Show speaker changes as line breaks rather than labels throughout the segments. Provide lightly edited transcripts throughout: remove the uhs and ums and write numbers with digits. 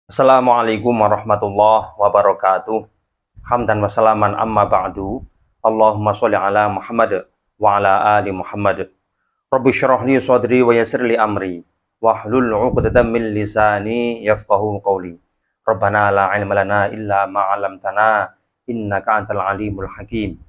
Assalamualaikum warahmatullahi wabarakatuh. Hamdan wa salaman amma ba'du. Allahumma sholli ala Muhammad wa ala ali Muhammad. Rabbi syrah li sadri wa yassir li amri wahlul 'uqdatam min lisani yafqahu qawli. Rabbana la ilma lana illa ma 'allamtana innaka antal alimul hakim.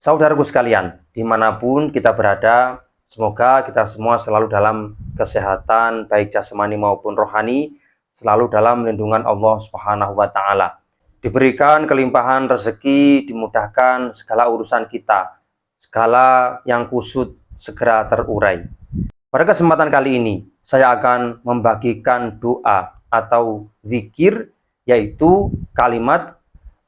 Saudaraku sekalian, dimanapun kita berada, semoga kita semua selalu dalam kesehatan baik jasmani maupun rohani, selalu dalam lindungan Allah Subhanahu wa Ta'ala. Diberikan kelimpahan rezeki, dimudahkan segala urusan kita, segala yang kusut segera terurai. Pada kesempatan kali ini, saya akan membagikan doa atau zikir, yaitu kalimat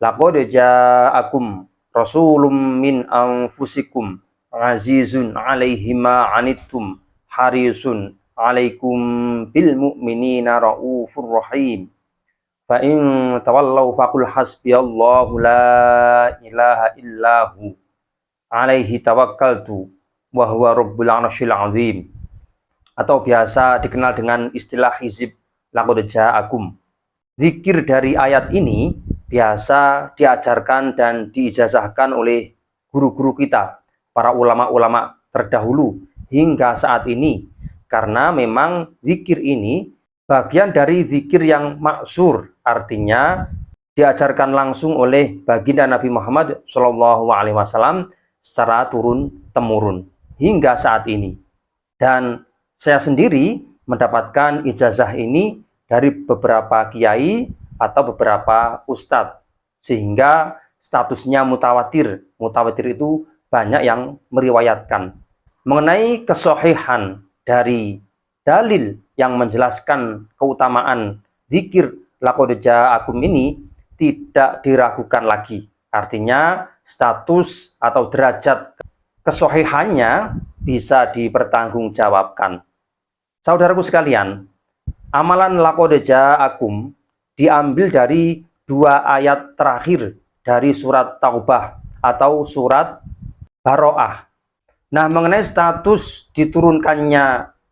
laqad ja'akum rasulun min anfusikum azizun 'alaihi ma 'anittum harisun 'alaikum bil mu'minina raufur rahim. Fa in tawallaw faqul hasbiyallahu la ilaha illahu 'alaihi tawakkaltu wa huwa rabbul 'arsyil 'azim. Atau biasa dikenal dengan istilah hizib laqad ja'akum. Zikir dari ayat ini biasa diajarkan dan diijazahkan oleh guru-guru kita, para ulama-ulama terdahulu hingga saat ini, karena memang zikir ini bagian dari zikir yang maksur, artinya diajarkan langsung oleh baginda Nabi Muhammad SAW secara turun-temurun hingga saat ini. Dan saya sendiri mendapatkan ijazah ini dari beberapa kiai atau beberapa ustadz, sehingga statusnya mutawatir. Mutawatir itu banyak yang meriwayatkan. Mengenai kesohihan dari dalil yang menjelaskan keutamaan zikir laqad ja'akum ini tidak diragukan lagi. Artinya status atau derajat kesohihannya bisa dipertanggungjawabkan. Saudaraku sekalian, amalan laqad ja'akum diambil dari dua ayat terakhir dari surat Taubah atau surat Baroah. Nah, mengenai status diturunkannya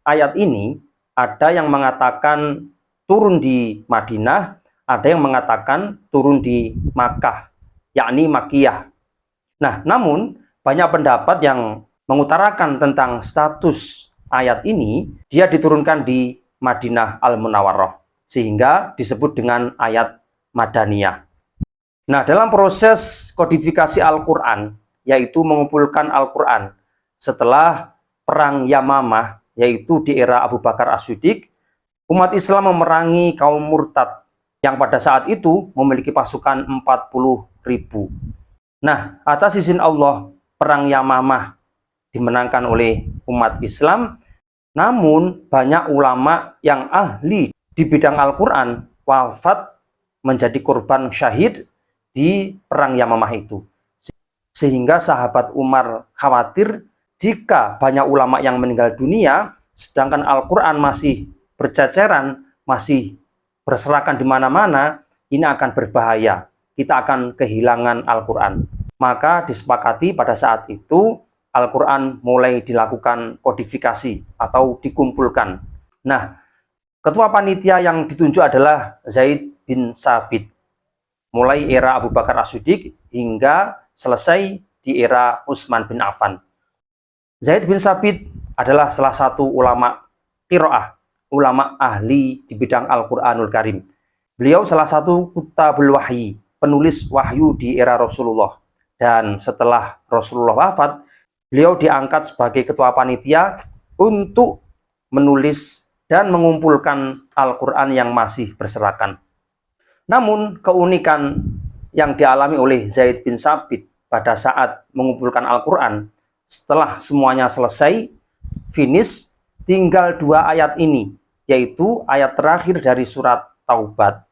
ayat ini, ada yang mengatakan turun di Madinah, ada yang mengatakan turun di Makkah, yakni Makkiyah. Nah, namun banyak pendapat yang mengutarakan tentang status ayat ini, dia diturunkan di Madinah Al-Munawwarah, sehingga disebut dengan ayat Madaniyah. Nah, dalam proses kodifikasi Al-Quran, yaitu mengumpulkan Al-Quran setelah perang Yamamah, yaitu di era Abu Bakar As-Siddiq, umat Islam memerangi kaum murtad yang pada saat itu memiliki pasukan 40.000. Nah, atas izin Allah, perang Yamamah dimenangkan oleh umat Islam. Namun banyak ulama yang ahli di bidang Al-Quran wafat menjadi korban syahid di perang Yamamah itu. Sehingga sahabat Umar khawatir jika banyak ulama yang meninggal dunia, sedangkan Al-Quran masih berceceran, masih berserakan di mana-mana, ini akan berbahaya. Kita akan kehilangan Al-Quran. Maka disepakati pada saat itu Al-Quran mulai dilakukan kodifikasi atau dikumpulkan. Nah, ketua panitia yang ditunjuk adalah Zaid bin Sabit. Mulai era Abu Bakar As-Siddiq hingga selesai di era Utsman bin Affan. Zaid bin Sabit adalah salah satu ulama qiraah, ulama ahli di bidang Al-Quranul Karim. Beliau salah satu kutabul wahyi, penulis wahyu di era Rasulullah. Dan setelah Rasulullah wafat, beliau diangkat sebagai ketua panitia untuk menulis dan mengumpulkan Al-Quran yang masih berserakan. Namun keunikan yang dialami oleh Zaid bin Sabit pada saat mengumpulkan Al-Quran, setelah semuanya selesai, finish, tinggal dua ayat ini, yaitu ayat terakhir dari surat Taubat.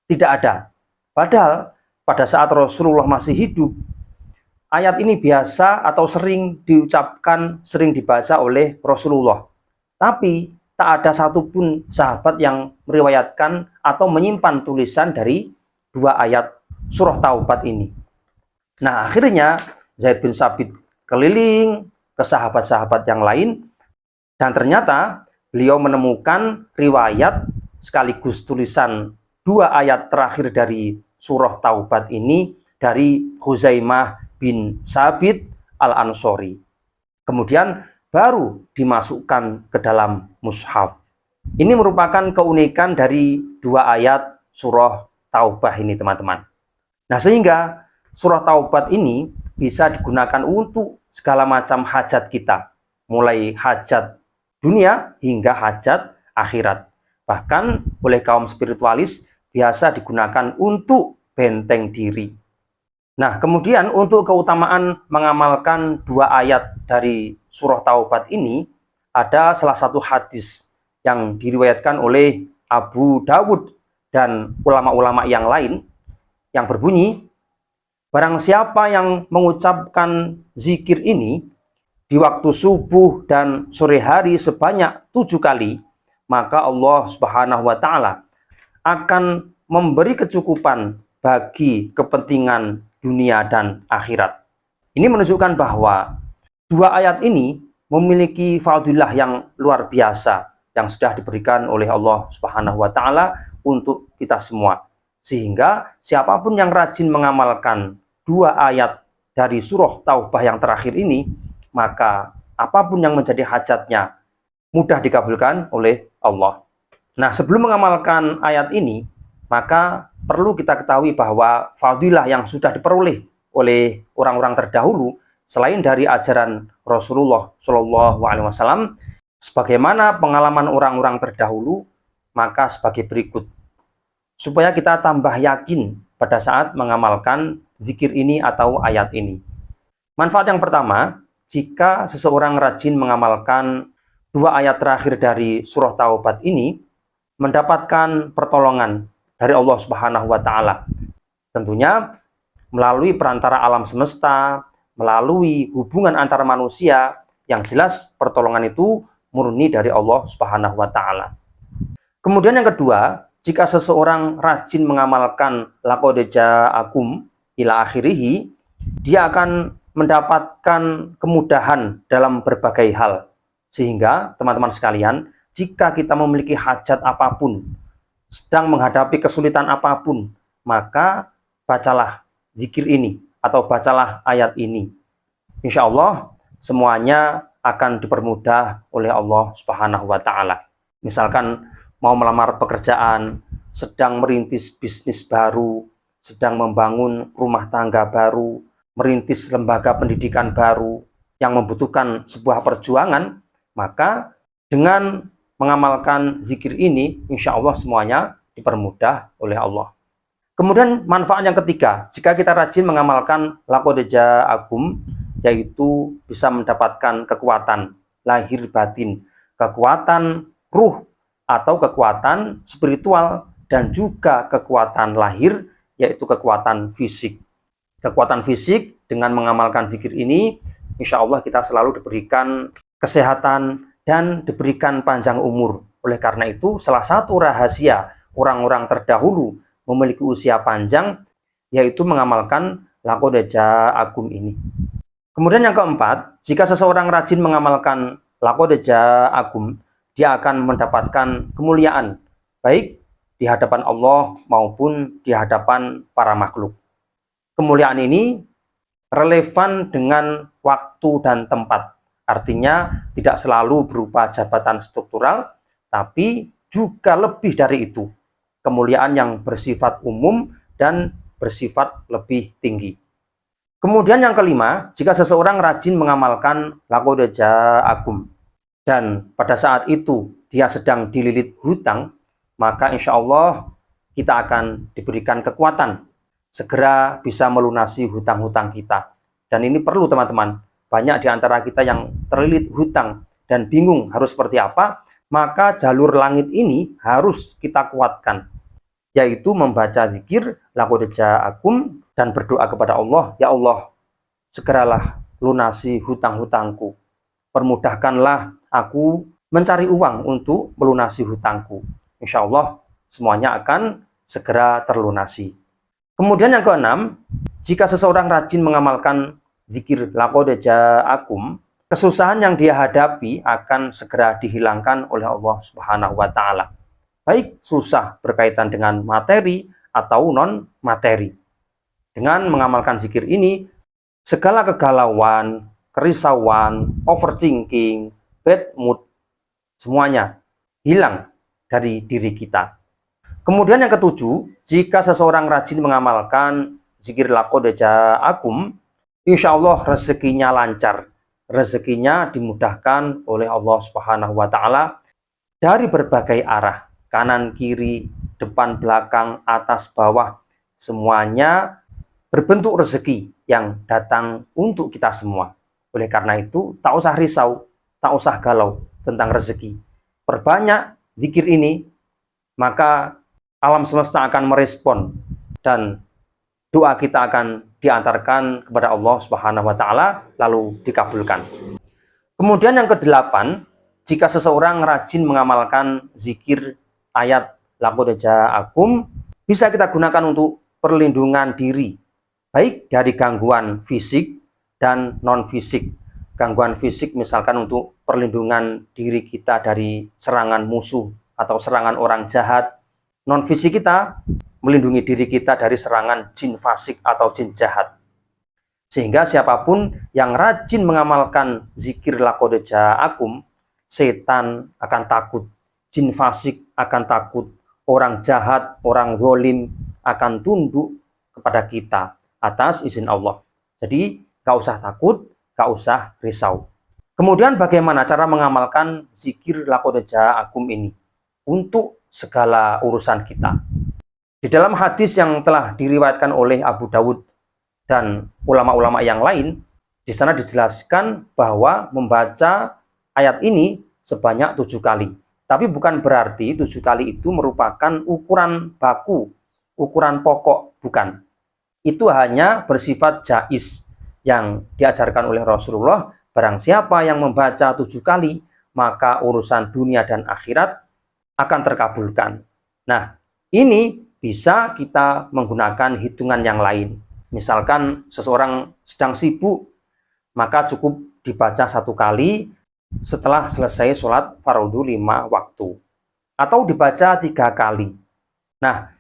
Tidak ada. Padahal pada saat Rasulullah masih hidup, ayat ini biasa atau sering diucapkan, sering dibaca oleh Rasulullah. Tapi tak ada satupun sahabat yang meriwayatkan atau menyimpan tulisan dari dua ayat surah Taubat ini. Nah, akhirnya Zaid bin Sabit keliling ke sahabat-sahabat yang lain, dan ternyata beliau menemukan riwayat sekaligus tulisan dua ayat terakhir dari surah Taubat ini dari Huzaimah bin Sabit Al-Ansori. Kemudian baru dimasukkan ke dalam mushaf. Ini merupakan keunikan dari dua ayat surah Taubah ini, teman-teman. Nah, sehingga surah Taubat ini bisa digunakan untuk segala macam hajat kita, mulai hajat dunia hingga hajat akhirat. Bahkan oleh kaum spiritualis biasa digunakan untuk benteng diri. Nah, kemudian untuk keutamaan mengamalkan dua ayat dari surah Taubat ini, ada salah satu hadis yang diriwayatkan oleh Abu Dawud dan ulama-ulama yang lain yang berbunyi, barang siapa yang mengucapkan zikir ini di waktu subuh dan sore hari sebanyak 7 kali, maka Allah Subhanahu wa Ta'ala akan memberi kecukupan bagi kepentingan dunia dan akhirat. Ini menunjukkan bahwa dua ayat ini memiliki fadilah yang luar biasa yang sudah diberikan oleh Allah Subhanahu wa Ta'ala untuk kita semua. Sehingga siapapun yang rajin mengamalkan dua ayat dari surah Taubah yang terakhir ini, maka apapun yang menjadi hajatnya mudah dikabulkan oleh Allah. Nah, sebelum mengamalkan ayat ini, maka perlu kita ketahui bahwa fadilah yang sudah diperoleh oleh orang-orang terdahulu selain dari ajaran Rasulullah SAW, sebagaimana pengalaman orang-orang terdahulu, maka sebagai berikut. Supaya kita tambah yakin pada saat mengamalkan zikir ini atau ayat ini. Manfaat yang pertama, jika seseorang rajin mengamalkan dua ayat terakhir dari surah Taubat ini, mendapatkan pertolongan dari Allah Subhanahu wa Ta'ala. Tentunya melalui perantara alam semesta, melalui hubungan antara manusia, yang jelas pertolongan itu murni dari Allah Subhanahu wa Ta'ala. Kemudian yang kedua, jika seseorang rajin mengamalkan laqad ja'akum ila akhirih, dia akan mendapatkan kemudahan dalam berbagai hal. Sehingga teman-teman sekalian, jika kita memiliki hajat apapun, sedang menghadapi kesulitan apapun, maka bacalah zikir ini atau bacalah ayat ini. Insya Allah semuanya akan dipermudah oleh Allah Subhanahu wa Ta'ala. Misalkan mau melamar pekerjaan, sedang merintis bisnis baru, sedang membangun rumah tangga baru, merintis lembaga pendidikan baru yang membutuhkan sebuah perjuangan, maka dengan mengamalkan zikir ini, insya Allah semuanya dipermudah oleh Allah. Kemudian manfaat yang ketiga, jika kita rajin mengamalkan laqad ja'akum, yaitu bisa mendapatkan kekuatan lahir batin, kekuatan ruh atau kekuatan spiritual, dan juga kekuatan lahir, yaitu kekuatan fisik. Kekuatan fisik dengan mengamalkan zikir ini, insya Allah kita selalu diberikan kesehatan dan diberikan panjang umur. Oleh karena itu, salah satu rahasia orang-orang terdahulu memiliki usia panjang, yaitu mengamalkan laqad ja'akum ini. Kemudian yang keempat, jika seseorang rajin mengamalkan laqad ja'akum, dia akan mendapatkan kemuliaan, baik di hadapan Allah maupun di hadapan para makhluk. Kemuliaan ini relevan dengan waktu dan tempat. Artinya tidak selalu berupa jabatan struktural, tapi juga lebih dari itu. Kemuliaan yang bersifat umum dan bersifat lebih tinggi. Kemudian yang kelima, jika seseorang rajin mengamalkan laqad ja'akum, dan pada saat itu dia sedang dililit hutang, maka insya Allah kita akan diberikan kekuatan segera bisa melunasi hutang-hutang kita. Dan ini perlu teman-teman, banyak di antara kita yang terlilit hutang dan bingung harus seperti apa, maka jalur langit ini harus kita kuatkan, yaitu membaca zikir laqad ja'akum dan berdoa kepada Allah, ya Allah, segeralah lunasi hutang-hutangku. Permudahkanlah aku mencari uang untuk melunasi hutangku. Insya Allah semuanya akan segera terlunasi. Kemudian yang keenam, jika seseorang rajin mengamalkan zikir laqad ja'akum, kesusahan yang dia hadapi akan segera dihilangkan oleh Allah Subhanahu wa Ta'ala. baik susah berkaitan dengan materi atau non-materi. Dengan mengamalkan zikir ini, segala kegalauan, kerisauan, overthinking, bad mood, semuanya hilang dari diri kita. Kemudian yang ketujuh, jika seseorang rajin mengamalkan zikir laqad ja'akum, insya Allah rezekinya lancar. Rezekinya dimudahkan oleh Allah Subhanahu wa Ta'ala dari berbagai arah, kanan, kiri, depan, belakang, atas, bawah, semuanya berbentuk rezeki yang datang untuk kita semua. Oleh karena itu, tak usah risau, tak usah galau tentang rezeki. Perbanyak zikir ini, maka alam semesta akan merespon dan doa kita akan diantarkan kepada Allah Subhanahu wa Ta'ala lalu dikabulkan. Kemudian yang kedelapan, jika seseorang rajin mengamalkan zikir ayat laqad ja'akum, bisa kita gunakan untuk perlindungan diri, baik dari gangguan fisik dan non-fisik. Gangguan fisik misalkan untuk perlindungan diri kita dari serangan musuh atau serangan orang jahat. Non-fisik kita melindungi diri kita dari serangan jin fasik atau jin jahat. Sehingga siapapun yang rajin mengamalkan zikir laqad ja'akum, setan akan takut, jin fasik akan takut, orang jahat, orang zalim akan tunduk kepada kita atas izin Allah. Jadi, gak usah takut, gak usah risau. Kemudian bagaimana cara mengamalkan zikir laqad ja'akum ini untuk segala urusan kita? Di dalam hadis yang telah diriwayatkan oleh Abu Dawud dan ulama-ulama yang lain, di sana dijelaskan bahwa membaca ayat ini sebanyak 7 kali. Tapi bukan berarti 7 kali itu merupakan ukuran baku, ukuran pokok, bukan. Itu hanya bersifat jais yang diajarkan oleh Rasulullah. Barang siapa yang membaca 7 kali, maka urusan dunia dan akhirat akan terkabulkan. Nah, ini bisa kita menggunakan hitungan yang lain. Misalkan seseorang sedang sibuk, maka cukup dibaca 1 kali setelah selesai sholat fardu 5 waktu. Atau dibaca 3 kali. Nah,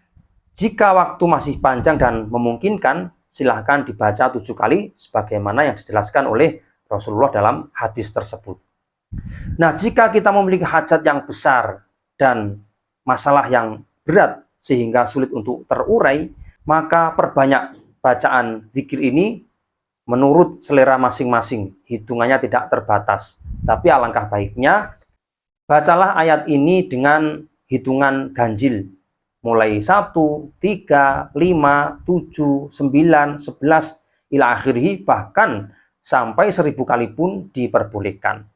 jika waktu masih panjang dan memungkinkan, silahkan dibaca 7 kali sebagaimana yang dijelaskan oleh Rasulullah dalam hadis tersebut. Nah, jika kita memiliki hajat yang besar dan masalah yang berat sehingga sulit untuk terurai, maka perbanyak bacaan zikir ini menurut selera masing-masing, hitungannya tidak terbatas. Tapi alangkah baiknya, bacalah ayat ini dengan hitungan ganjil. Mulai 1, 3, 5, 7, 9, 11, ila akhirih, bahkan sampai 1000 kali pun diperbolehkan.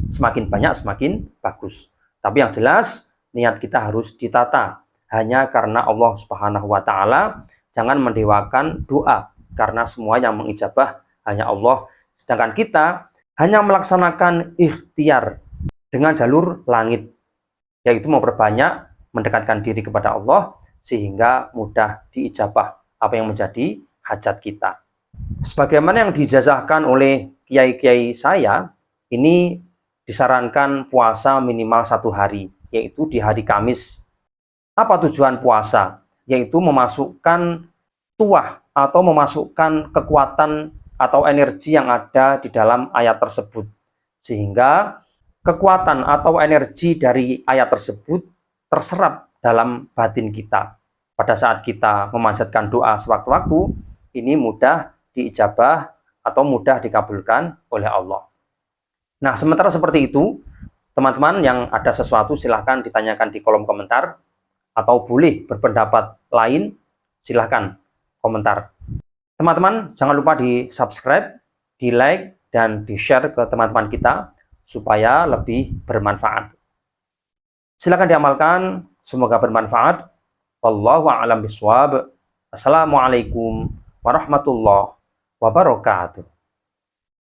Semakin banyak, semakin bagus. Tapi yang jelas, niat kita harus ditata. Hanya karena Allah Subhanahu wa Ta'ala, jangan mendewakan doa. Karena semua yang mengijabah hanya Allah. Sedangkan kita hanya melaksanakan ikhtiar dengan jalur langit, yaitu memperbanyak mendekatkan diri kepada Allah sehingga mudah diijabah apa yang menjadi hajat kita. Sebagaimana yang dijazahkan oleh kiai-kiai saya, ini disarankan puasa minimal 1 hari, yaitu di hari Kamis. Apa tujuan puasa? Yaitu memasukkan tuah atau memasukkan kekuatan atau energi yang ada di dalam ayat tersebut. Sehingga kekuatan atau energi dari ayat tersebut terserap dalam batin kita. Pada saat kita memanjatkan doa sewaktu-waktu, ini mudah diijabah atau mudah dikabulkan oleh Allah. Nah, sementara seperti itu, teman-teman yang ada sesuatu silahkan ditanyakan di kolom komentar, atau boleh berpendapat lain, silahkan komentar. Teman-teman, jangan lupa di subscribe, di like, dan di share ke teman-teman kita, supaya lebih bermanfaat. Silahkan diamalkan, semoga bermanfaat. Wallahu a'lam bishawab. Assalamualaikum warahmatullahi wabarakatuh.